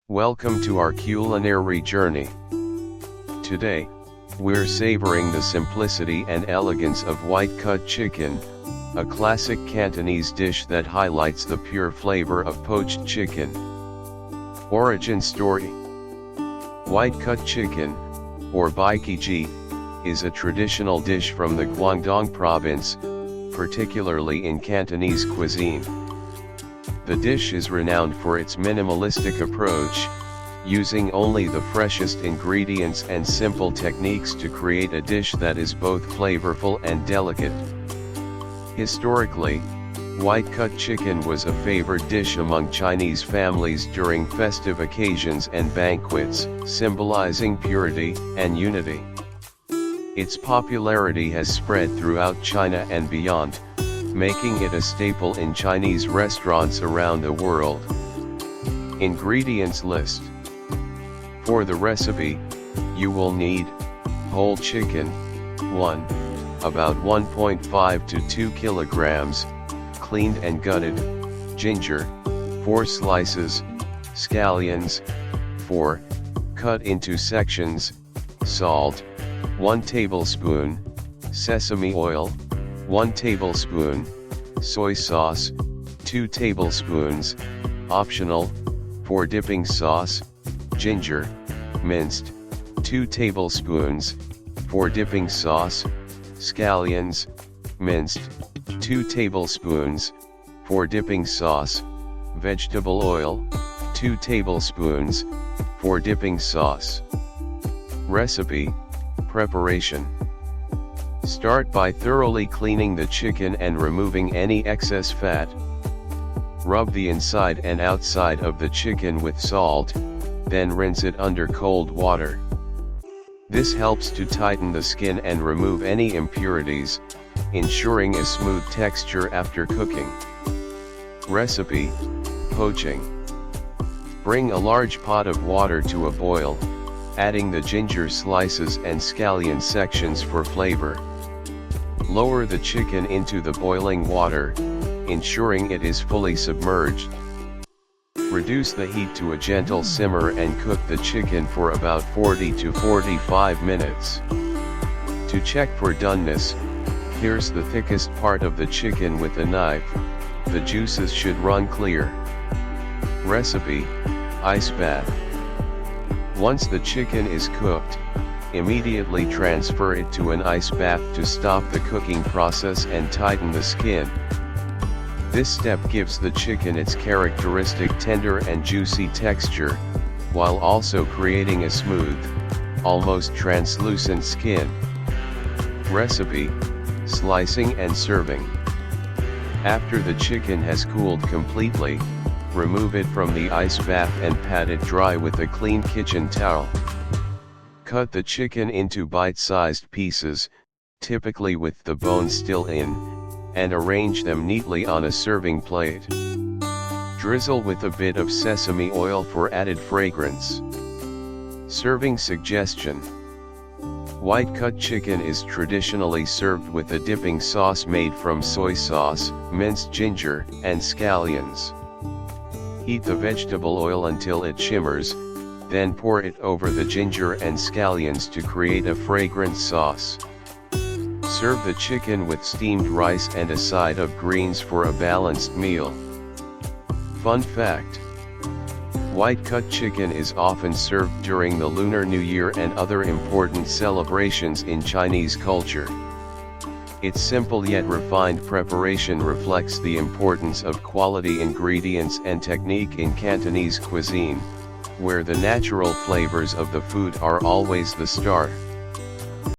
Welcome to our culinary journey. Today, we're savoring the simplicity and elegance of white-cut chicken, a classic Cantonese dish that highlights the pure flavor of poached chicken. Origin story. White-cut chicken, or baikiji, is a traditional dish from the Guangdong province, particularly in Cantonese cuisine. The dish is renowned for its minimalistic approach, using only the freshest ingredients and simple techniques to create a dish that is both flavorful and delicate. Historically, white-cut chicken was a favored dish among Chinese families during festive occasions and banquets, symbolizing purity and unity. Its popularity has spread throughout China and beyond, making it a staple in Chinese restaurants around the world. Ingredients list. For the recipe, you will need whole chicken, 1, about 1.5 to 2 kilograms, cleaned and gutted, ginger, 4 slices, scallions, 4, cut into sections, salt, 1 tablespoon, sesame oil, 1 tablespoon, soy sauce, 2 tablespoons, optional, for dipping sauce, ginger, minced, 2 tablespoons, for dipping sauce, scallions, minced, 2 tablespoons, for dipping sauce, vegetable oil, 2 tablespoons, for dipping sauce. Recipe. Preparation. Start by thoroughly cleaning the chicken and removing any excess fat. Rub the inside and outside of the chicken with salt, then rinse it under cold water. This helps to tighten the skin and remove any impurities, ensuring a smooth texture after cooking. Recipe. Poaching. Bring a large pot of water to a boil, adding the ginger slices and scallion sections for flavor. Lower the chicken into the boiling water, ensuring it is fully submerged. Reduce the heat to a gentle simmer and cook the chicken for about 40 to 45 minutes. To check for doneness, pierce the thickest part of the chicken with a knife. The juices should run clear. Recipe. Ice bath. Once the chicken is cooked, immediately transfer it to an ice bath to stop the cooking process and tighten the skin. This step gives the chicken its characteristic tender and juicy texture, while also creating a smooth, almost translucent skin. Recipe. Slicing and serving. After the chicken has cooled completely, remove it from the ice bath and pat it dry with a clean kitchen towel. Cut the chicken into bite-sized pieces, typically with the bone still in, and arrange them neatly on a serving plate. Drizzle with a bit of sesame oil for added fragrance. Serving suggestion. White-cut chicken is traditionally served with a dipping sauce made from soy sauce, minced ginger, and scallions. Heat the vegetable oil until it shimmers, then pour it over the ginger and scallions to create a fragrant sauce. Serve the chicken with steamed rice and a side of greens for a balanced meal. Fun fact. White-cut chicken is often served during the Lunar New Year and other important celebrations in Chinese culture. Its simple yet refined preparation reflects the importance of quality ingredients and technique in Cantonese cuisine, where the natural flavors of the food are always the star.